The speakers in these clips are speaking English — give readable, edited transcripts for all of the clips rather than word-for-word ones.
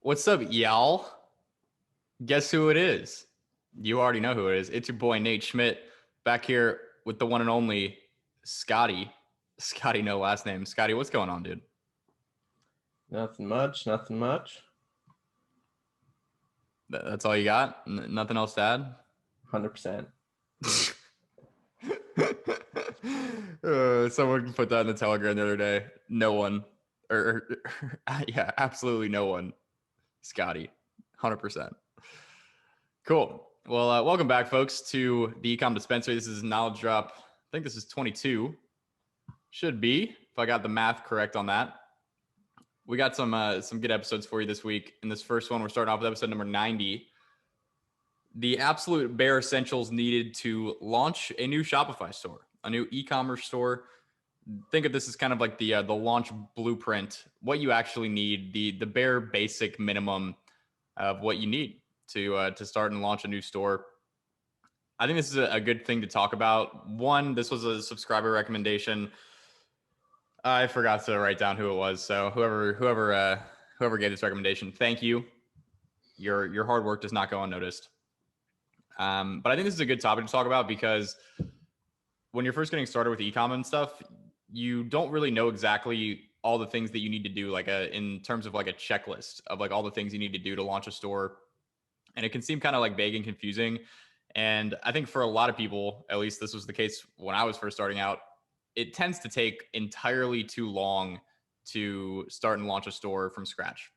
What's up, y'all? Guess who it is? You already know who it is. It's your boy Nate Schmidt back here with the one and only Scotty. Scotty, no last name. Scotty, what's going on, dude? Nothing much, nothing much. That's all you got? Nothing else to add? 100%. Someone put that in the Telegram the other day. No one, yeah, absolutely no one. Scotty, 100%. Cool. Well, welcome back, folks, to the Ecom Dispensary. This is Knowledge Drop. I think this is 22. Should be, if I got the math correct on that. We got some good episodes for you this week. In this first one, we're starting off with episode number 90. The absolute bare essentials needed to launch a new Shopify store, a new e-commerce store. Think of this as kind of like the launch blueprint, what you actually need, the bare basic minimum of what you need to start and launch a new store. I think this is a good thing to talk about. One, this was a subscriber recommendation. I forgot to write down who it was. So whoever gave this recommendation, thank you. Your hard work does not go unnoticed. But I think this is a good topic to talk about because when you're first getting started with e-com and stuff, you don't really know exactly all the things that you need to do, like in terms of like a checklist of like all the things you need to do to launch a store. And it can seem kind of like vague and confusing. And I think for a lot of people, at least this was the case when I was first starting out, it tends to take entirely too long to start and launch a store from scratch.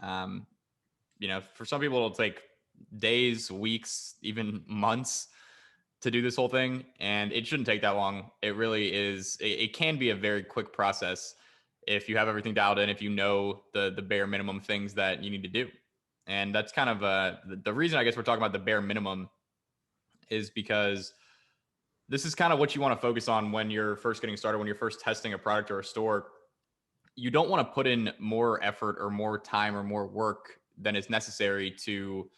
For some people, it'll take days, weeks, even months to do this whole thing. And it shouldn't take that long. It really is. It can be a very quick process if you have everything dialed in, if you know the bare minimum things that you need to do. And that's kind of the reason I guess we're talking about the bare minimum is because this is kind of what you want to focus on when you're first getting started, when you're first testing a product or a store. You don't want to put in more effort or more time or more work than is necessary to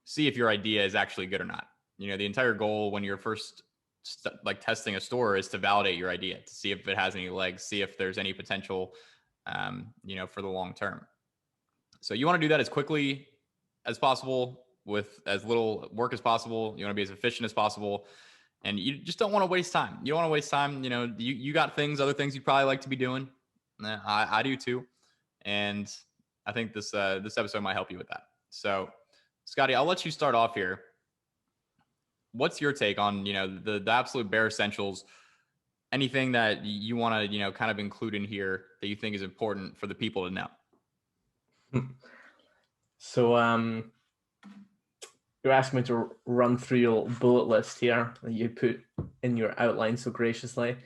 see if your idea is actually good or not. The entire goal when you're first like testing a store is to validate your idea, to see if it has any legs, see if there's any potential, for the long term. So you want to do that as quickly as possible with as little work as possible. You want to be as efficient as possible. And you just don't want to waste time. You don't want to waste time. You got other things you'd probably like to be doing. I do too. And I think this episode might help you with that. So, Scotty, I'll let you start off here. What's your take on, the absolute bare essentials? Anything that you want to, kind of include in here that you think is important for the people to know? So, you're asking me to run through your bullet list here that you put in your outline so graciously.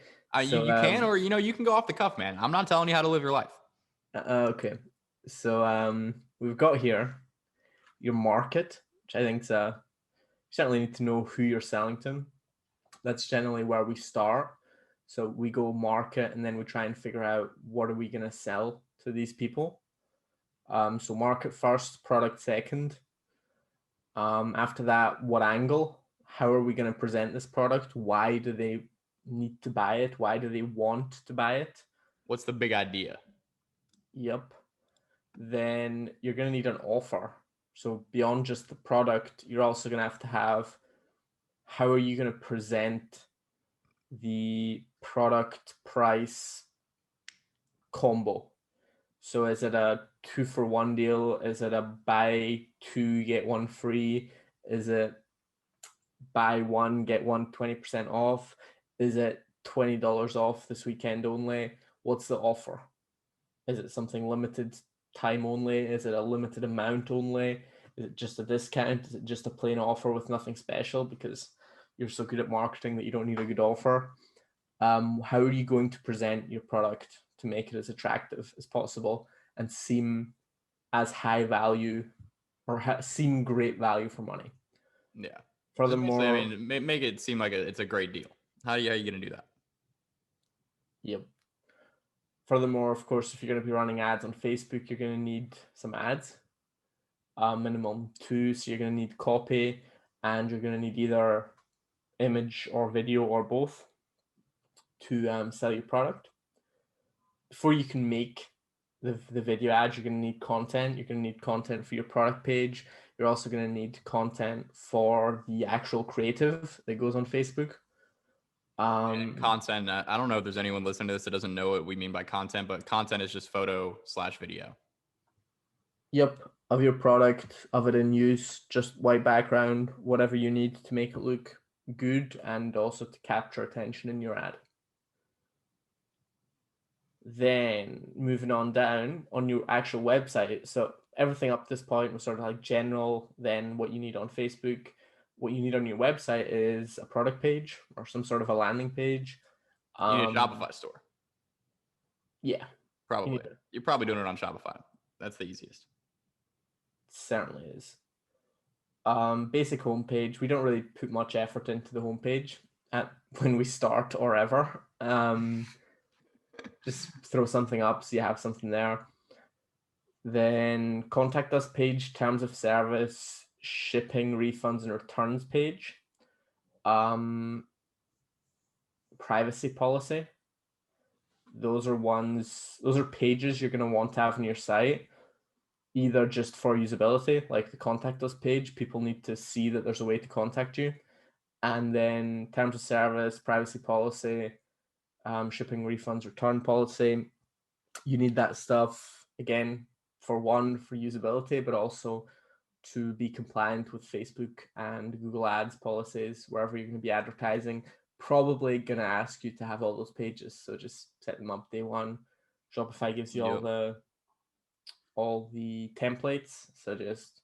You can, or, you can go off the cuff, man. I'm not telling you how to live your life. Okay. So, we've got here your market, which I think you certainly need to know who you're selling to. That's generally where we start. So we go market and then we try and figure out what are we going to sell to these people. So market first, product second. After that, what angle? How are we going to present this product? Why do they need to buy it? Why do they want to buy it? What's the big idea? Yep. Then you're going to need an offer. So beyond just the product, you're also going to have how are you going to present the product price combo? So is it a 2-for-1 deal? Is it a buy 2 get 1 free? Is it buy 1 get 1 20% off? Is it $20 off this weekend only? What's the offer? Is it something limited time only? Is it a limited amount only? Is it just a discount? Is it just a plain offer with nothing special because you're so good at marketing that you don't need a good offer? How are you going to present your product to make it as attractive as possible and seem as high value or seem great value for money? Yeah. Furthermore, make it seem like it's a great deal. How are you going to do that? Yep. Furthermore, of course, if you're going to be running ads on Facebook, you're going to need some ads, minimum 2. So you're going to need copy and you're going to need either image or video or both to sell your product. Before you can make the video ads, you're going to need content. You're going to need content for your product page. You're also going to need content for the actual creative that goes on Facebook. Content. I don't know if there's anyone listening to this that doesn't know what we mean by content, but content is just photo/video. Yep, of your product, of it in use, just white background, whatever you need to make it look good and also to capture attention in your ad. Then moving on down on your actual website. So everything up to this point was sort of like general. Then what you need on Facebook, what you need on your website is a product page or some sort of a landing page. You need a Shopify store. Yeah. Probably. You're probably doing it on Shopify. That's the easiest. Certainly is. Basic homepage. We don't really put much effort into the homepage when we start or ever. Just throw something up so you have something there. Then contact us page, terms of service, shipping, refunds, and returns page. Privacy policy. Those are pages you're going to want to have on your site, either just for usability, like the contact us page. People need to see that there's a way to contact you. And then terms of service, privacy policy, shipping, refunds, return policy. You need that stuff, again, for usability, but also to be compliant with Facebook and Google Ads policies, wherever you're going to be advertising. Probably going to ask you to have all those pages. So just set them up day one. Shopify gives you all the templates. So just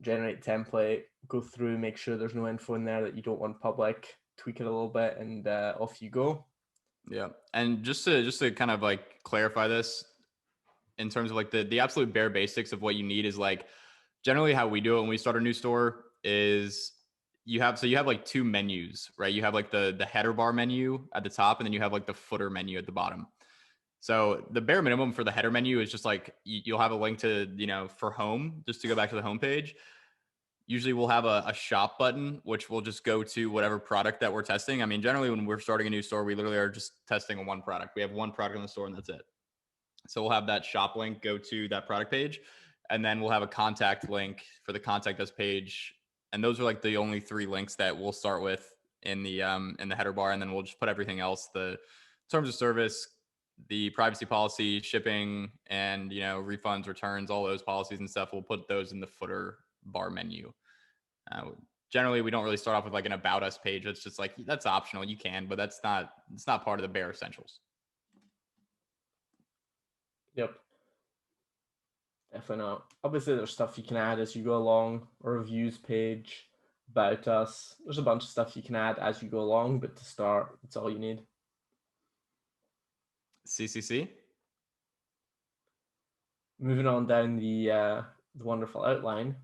generate template, go through, make sure there's no info in there that you don't want public, tweak it a little bit, and off you go. Yeah. And just to kind of like clarify this in terms of like the absolute bare basics of what you need is like generally how we do it when we start a new store is you have like two menus, right? You have like the header bar menu at the top, and then you have like the footer menu at the bottom. So the bare minimum for the header menu is just like you'll have a link to, for home, just to go back to the home page. Usually we'll have a shop button, which will just go to whatever product that we're testing. I mean, generally when we're starting a new store, we literally are just testing one product. We have one product in the store and that's it. So we'll have that shop link go to that product page, and then we'll have a contact link for the contact us page. And those are like the only three links that we'll start with in the header bar. And then we'll just put everything else, the terms of service, the privacy policy, shipping, and, refunds, returns, all those policies and stuff. We'll put those in the footer bar menu. Generally, we don't really start off with like an about us page. It's just like, that's optional. You can, but it's not part of the bare essentials. Yep. Definitely not. Obviously, there's stuff you can add as you go along, a reviews page, about us. There's a bunch of stuff you can add as you go along, but to start, it's all you need. CCC. Moving on down the wonderful outline.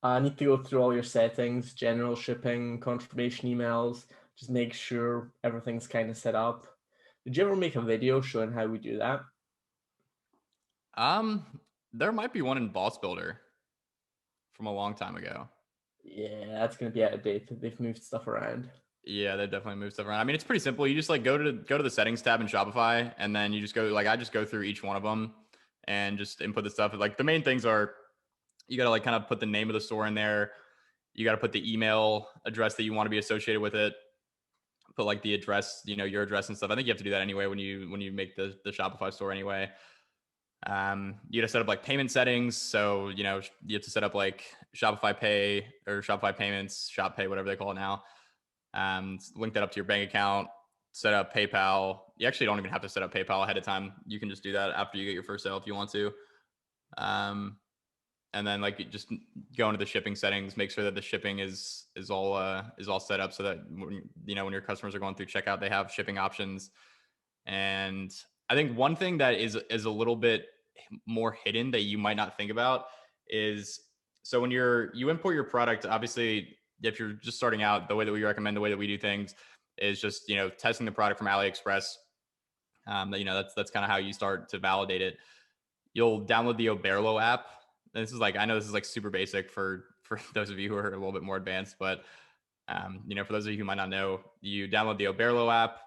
I need to go through all your settings, general shipping, confirmation emails, just make sure everything's kind of set up. Did you ever make a video showing how we do that? There might be one in Boss Builder from a long time ago. Yeah, that's gonna be out of date. They've moved stuff around. Yeah, they definitely moved stuff around. I mean, it's pretty simple. You just like go to the settings tab in Shopify, and then you just go I just go through each one of them and just input the stuff. Like the main things are, you got to like kind of put the name of the store in there. You got to put the email address that you want to be associated with it. Put like the address, your address and stuff. I think you have to do that anyway when you make the Shopify store anyway. You got to set up like payment settings. So, you have to set up like Shopify Pay or Shopify Payments, Shop Pay, whatever they call it now. Link that up to your bank account, set up PayPal. You actually don't even have to set up PayPal ahead of time. You can just do that after you get your first sale if you want to. And then like just go into the shipping settings, make sure that the shipping is all set up so that when your customers are going through checkout, they have shipping options. And I think one thing that is a little bit more hidden that you might not think about is, so when you import your product, obviously if you're just starting out, the way that we recommend, the way that we do things is just, testing the product from AliExpress. That's kind of how you start to validate it. You'll download the Oberlo app. And this is like, I know this is like super basic for those of you who are a little bit more advanced, but for those of you who might not know, you download the Oberlo app,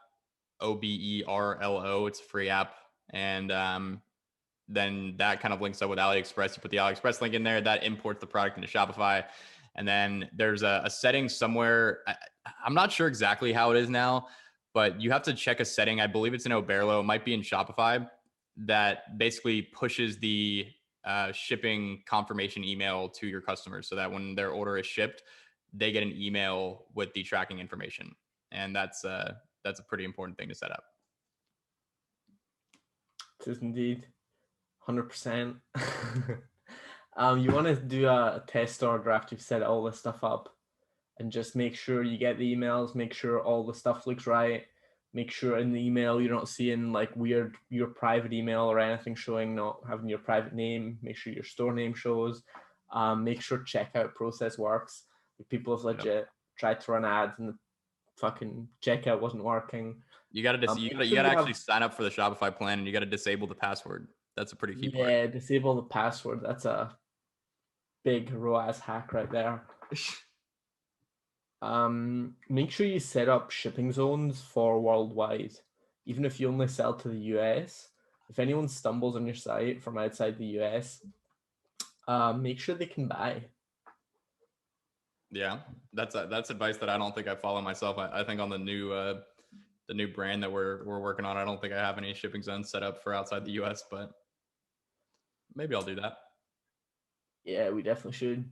Oberlo. It's a free app. And then that kind of links up with AliExpress. You put the AliExpress link in there, that imports the product into Shopify. And then there's a setting somewhere. I'm not sure exactly how it is now, but you have to check a setting. I believe it's in Oberlo. It might be in Shopify, that basically pushes the shipping confirmation email to your customers so that when their order is shipped, they get an email with the tracking information. And that's a pretty important thing to set up. It is indeed. 100%. You want to do a test order after you've set all this stuff up, and just make sure you get the emails, make sure all the stuff looks right, make sure in the email you're not seeing like weird your private email or anything showing, not having your private name, make sure your store name shows, make sure checkout process works. People have legit tried to run ads and the fucking checkout wasn't working. You got to actually sign up for the Shopify plan, and you got to disable the password. That's a pretty key part. Yeah, disable the password. That's a big ROAS hack right there. Make sure you set up shipping zones for worldwide. Even if you only sell to the US, if anyone stumbles on your site from outside the US, make sure they can buy. Yeah, that's advice that I don't think I follow myself. I think on the new brand that we're working on, I don't think I have any shipping zones set up for outside the US, but maybe I'll do that. Yeah, we definitely should.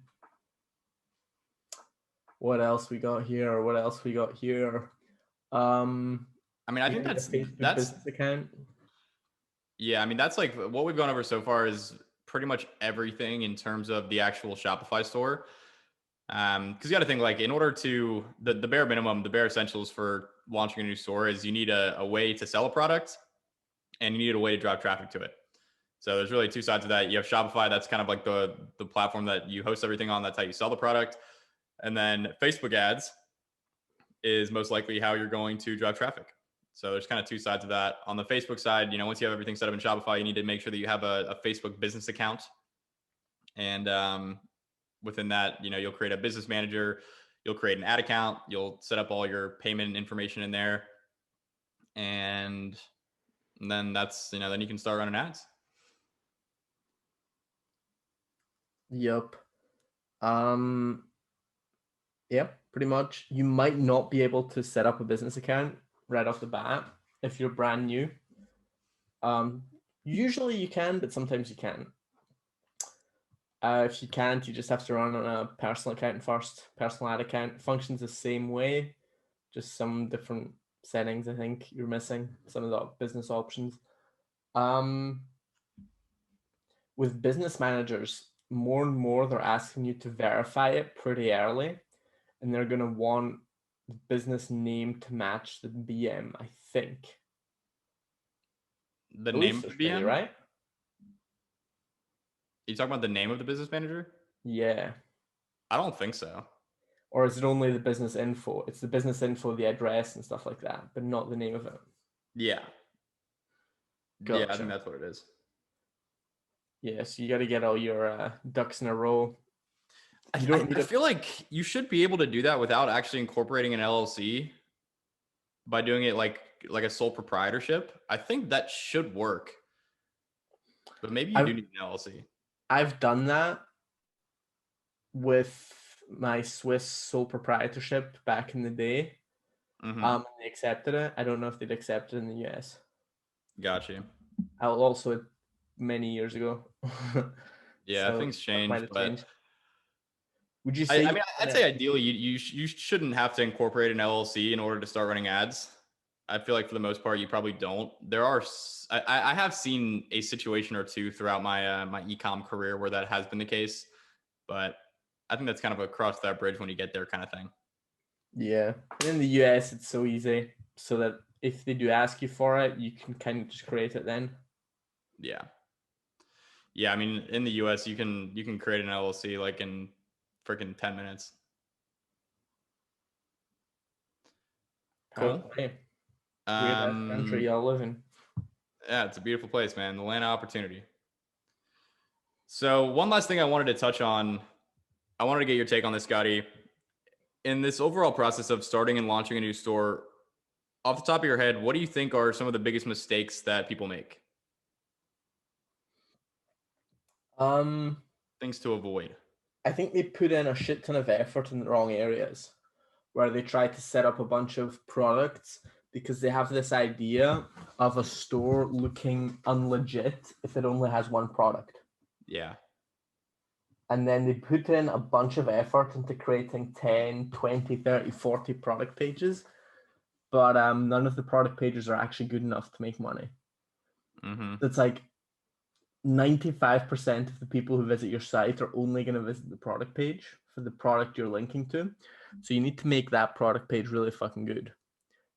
What else we got here? I mean, I think that's business account. Yeah, I mean, that's like what we've gone over so far is pretty much everything in terms of the actual Shopify store. Because you got to think, like, in order to the bare minimum, the bare essentials for launching a new store is you need a way to sell a product, and you need a way to drive traffic to it. So there's really two sides of that. You have Shopify, that's kind of like the platform that you host everything on. That's how you sell the product. And then Facebook ads is most likely how you're going to drive traffic. So there's kind of two sides of that. On the Facebook side, once you have everything set up in Shopify, you need to make sure that you have a Facebook business account. And within that, you'll create a business manager, you'll create an ad account, you'll set up all your payment information in there. And then that's, then you can start running ads. Yep. Yep, pretty much. You might not be able to set up a business account right off the bat if you're brand new. Usually you can, but sometimes you can't. If you can't, you just have to run on a personal account first. Personal ad account functions the same way, just some different settings. I think you're missing some of the business options. With business managers, more and more they're asking you to verify it pretty early, and they're going to want the business name to match the BM, I think. The name of the BM, right? You talking about the name of the business manager? Yeah. I don't think so. Or is it only the business info? It's the business info, the address and stuff like that, but not the name of it. Yeah. Gotcha. Yeah, I think that's what it is. Yeah, so you got to get all your ducks in a row. I feel like you should be able to do that without actually incorporating an LLC by doing it like a sole proprietorship. I think that should work. But maybe you do need an LLC. I've done that with my Swiss sole proprietorship back in the day. Mm-hmm. They accepted it. I don't know if they'd accept it in the US. Got you. I'll also many years ago. Yeah, so things changed, but changed. Would you say? I'd say ideally you shouldn't have to incorporate an LLC in order to start running ads. I feel like for the most part, you probably don't. There are, I have seen a situation or two throughout my my e-com career where that has been the case, but I think that's kind of a cross that bridge when you get there kind of thing. Yeah, in the US, it's so easy, so that if they do ask you for it, you can kind of just create it then. Yeah. Yeah, I mean, in the US, you can create an LLC like in freaking 10 minutes. Cool. Weird country y'all live in. Yeah, it's a beautiful place, man. The land of opportunity. So one last thing I wanted to touch on. I wanted to get your take on this, Scotty. In this overall process of starting and launching a new store, off the top of your head, what do you think are some of the biggest mistakes that people make? Um, Things to avoid. I think they put in a shit ton of effort in the wrong areas, where they try to set up a bunch of products because they have this idea of a store looking unlegit if it only has one product. Yeah. And then they put in a bunch of effort into creating 10, 20, 30, 40 product pages, but none of the product pages are actually good enough to make money. Mm-hmm. It's like 95% of the people who visit your site are only going to visit the product page for the product you're linking to. So you need to make that product page really fucking good.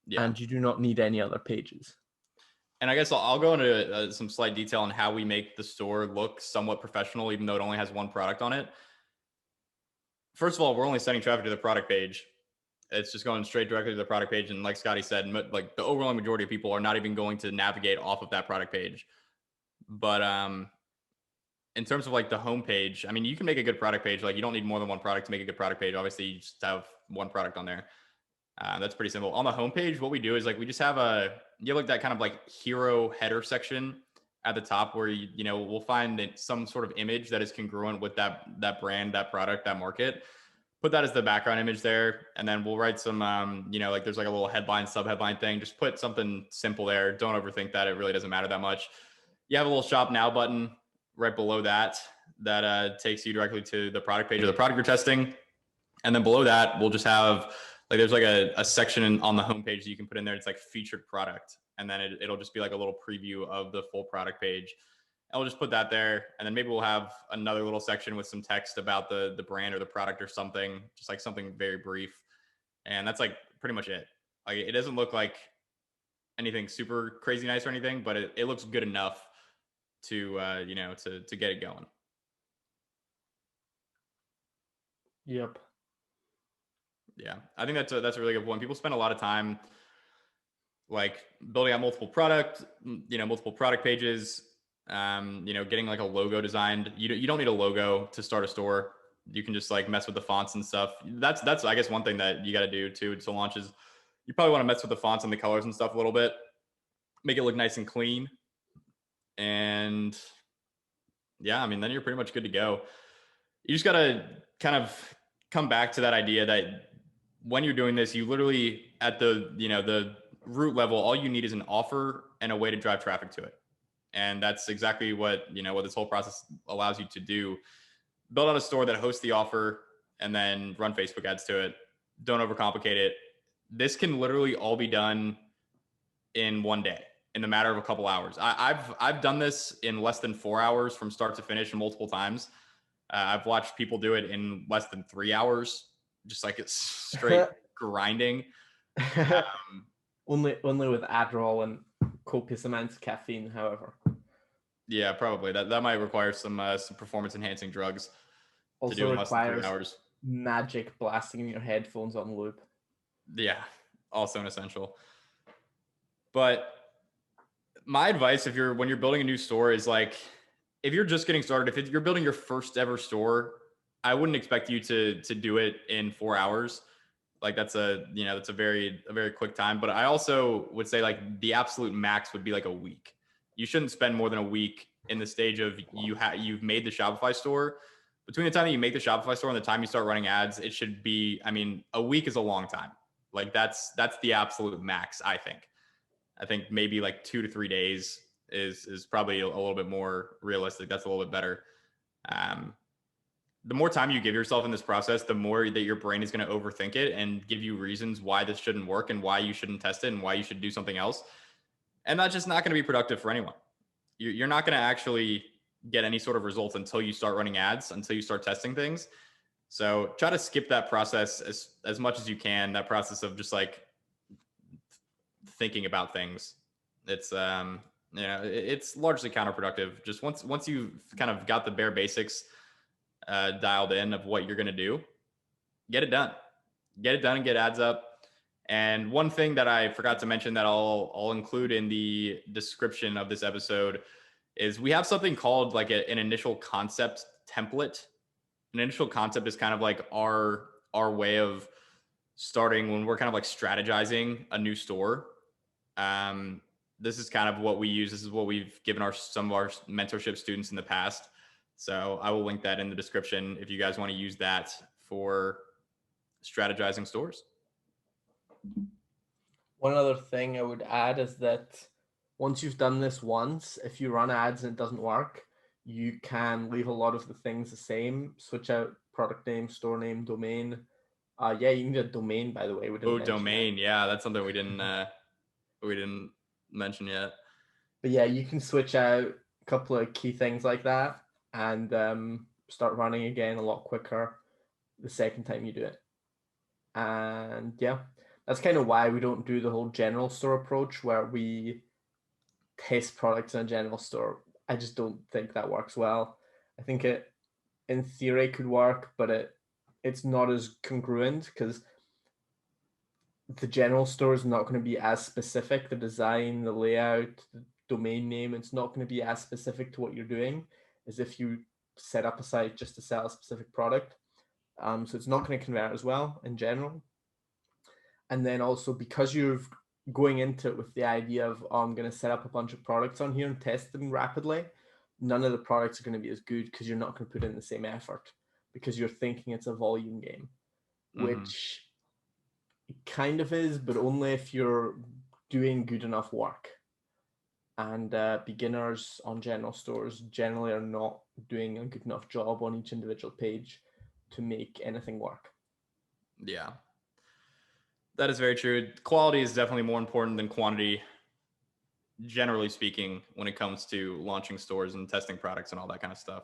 Yeah. And you do not need any other pages. And I guess I'll go into some slight detail on how we make the store look somewhat professional, even though it only has one product on it. First of all, we're only sending traffic to the product page. It's just going straight directly to the product page. And like Scotty said, like the overwhelming majority of people are not even going to navigate off of that product page. But in terms of like the homepage, I mean, you can make a good product page. Like you don't need more than one product to make a good product page. Obviously, you just have one product on there. That's pretty simple. On the homepage, what we do is like we just have you have like that kind of like hero header section at the top where you know we'll find some sort of image that is congruent with that brand, that product, that market. Put that as the background image there, and then we'll write some you know, like there's like a little headline, sub headline thing. Just put something simple there. Don't overthink that. It really doesn't matter that much. You have a little shop now button right below that takes you directly to the product page of the product you're testing. And then below that, we'll just have like there's like a section on the homepage that you can put in there. It's like featured product, and then it'll just be like a little preview of the full product page. And we'll just put that there, and then maybe we'll have another little section with some text about the brand or the product or something, just like something very brief. And that's like pretty much it. Like it doesn't look like anything super crazy nice or anything, but it looks good enough to you know to get it going. Yep. Yeah, I think that's a really good one. People spend a lot of time like building out multiple multiple product pages, you know, getting like a logo designed. You don't need a logo to start a store. You can just like mess with the fonts and stuff. That's I guess one thing that you got to do too to launch is you probably want to mess with the fonts and the colors and stuff a little bit, make it look nice and clean. And yeah, I mean, then you're pretty much good to go. You just got to kind of come back to that idea that when you're doing this, you literally at the root level, all you need is an offer and a way to drive traffic to it. And that's exactly what this whole process allows you to do. Build out a store that hosts the offer and then run Facebook ads to it. Don't overcomplicate it. This can literally all be done in one day, in the matter of a couple hours. I've done this in less than 4 hours from start to finish multiple times. I've watched people do it in less than 3 hours, just like it's straight grinding. Only with Adderall and copious amounts of caffeine, however. Yeah, probably that might require some performance enhancing drugs Also to do in less than 3 requires hours. magic blasting in your headphones on loop. Yeah, also an essential. But my advice when you're building a new store is like, if you're just getting started, if you're building your first ever store, I wouldn't expect you to do it in 4 hours. Like that's a very quick time. But I also would say like the absolute max would be like a week. You shouldn't spend more than a week in the stage of you've made the Shopify store. Between the time that you make the Shopify store and the time you start running ads, it should be, I mean, a week is a long time. Like that's the absolute max, I think. I think maybe like 2 to 3 days is probably a little bit more realistic. That's a little bit better. The more time you give yourself in this process, the more that your brain is going to overthink it and give you reasons why this shouldn't work and why you shouldn't test it and why you should do something else. And that's just not going to be productive for anyone. You're not going to actually get any sort of results until you start running ads, until you start testing things. So try to skip that process as much as you can. That process of just like thinking about things. It's it's largely counterproductive. Just once you've kind of got the bare basics dialed in of what you're going to do, get it done and get ads up. And one thing that I forgot to mention that I'll include in the description of this episode is we have something called like an initial concept template. An initial concept is kind of like our way of starting when we're kind of like strategizing a new store. This is kind of what we use. This is what we've given some of our mentorship students in the past. So I will link that in the description if you guys want to use that for strategizing stores. One other thing I would add is that once you've done this once, if you run ads and it doesn't work, you can leave a lot of the things the same, switch out product name, store name, domain. Yeah, you need a domain, by the way. We didn't mention domain. that. Yeah, that's something we didn't mention yet. But yeah, you can switch out a couple of key things like that and start running again a lot quicker the second time you do it. And yeah, that's kind of why we don't do the whole general store approach where we test products in a general store. I just don't think that works well. I think it in theory could work, but it's not as congruent because the general store is not going to be as specific. The design, the layout, the domain name, it's not going to be as specific to what you're doing as if you set up a site just to sell a specific product. So it's not going to convert as well in general. And then also because you're going into it with the idea of, oh, I'm going to set up a bunch of products on here and test them rapidly, none of the products are going to be as good because you're not going to put in the same effort because you're thinking it's a volume game, which it kind of is, but only if you're doing good enough work. And beginners on general stores generally are not doing a good enough job on each individual page to make anything work. Yeah, that is very true. Quality is definitely more important than quantity, generally speaking, when it comes to launching stores and testing products and all that kind of stuff.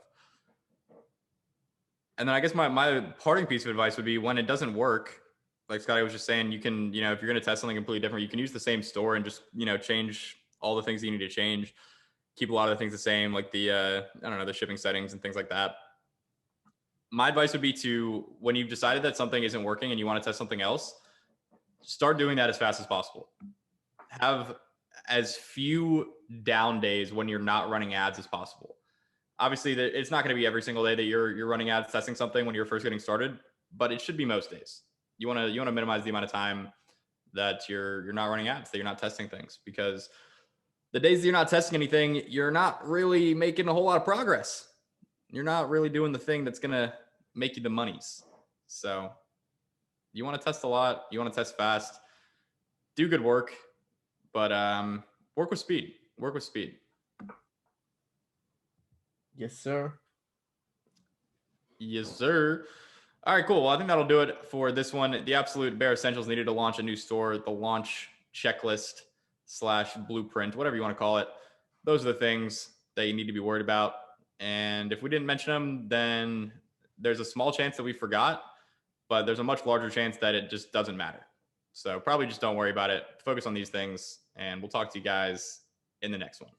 And then I guess my parting piece of advice would be when it doesn't work, like Scotty was just saying, you can, if you're going to test something completely different, you can use the same store and just, change all the things that you need to change, keep a lot of the things the same, like the, the shipping settings and things like that. My advice would be to, when you've decided that something isn't working and you want to test something else, start doing that as fast as possible. Have as few down days when you're not running ads as possible. Obviously, it's not going to be every single day that you're running ads testing something when you're first getting started, but it should be most days. You want to minimize the amount of time that you're not running ads, that you're not testing things, because the days that you're not testing anything, you're not really making a whole lot of progress. You're not really doing the thing that's going to make you the monies. So you want to test a lot. You want to test fast. Do good work, but work with speed. Work with speed. Yes, sir. Yes, sir. All right, cool. Well, I think that'll do it for this one. The Absolute Bare Essentials needed to launch a new store, the launch checklist / blueprint, whatever you want to call it. Those are the things that you need to be worried about. And if we didn't mention them, then there's a small chance that we forgot, but there's a much larger chance that it just doesn't matter. So probably just don't worry about it. Focus on these things, and we'll talk to you guys in the next one.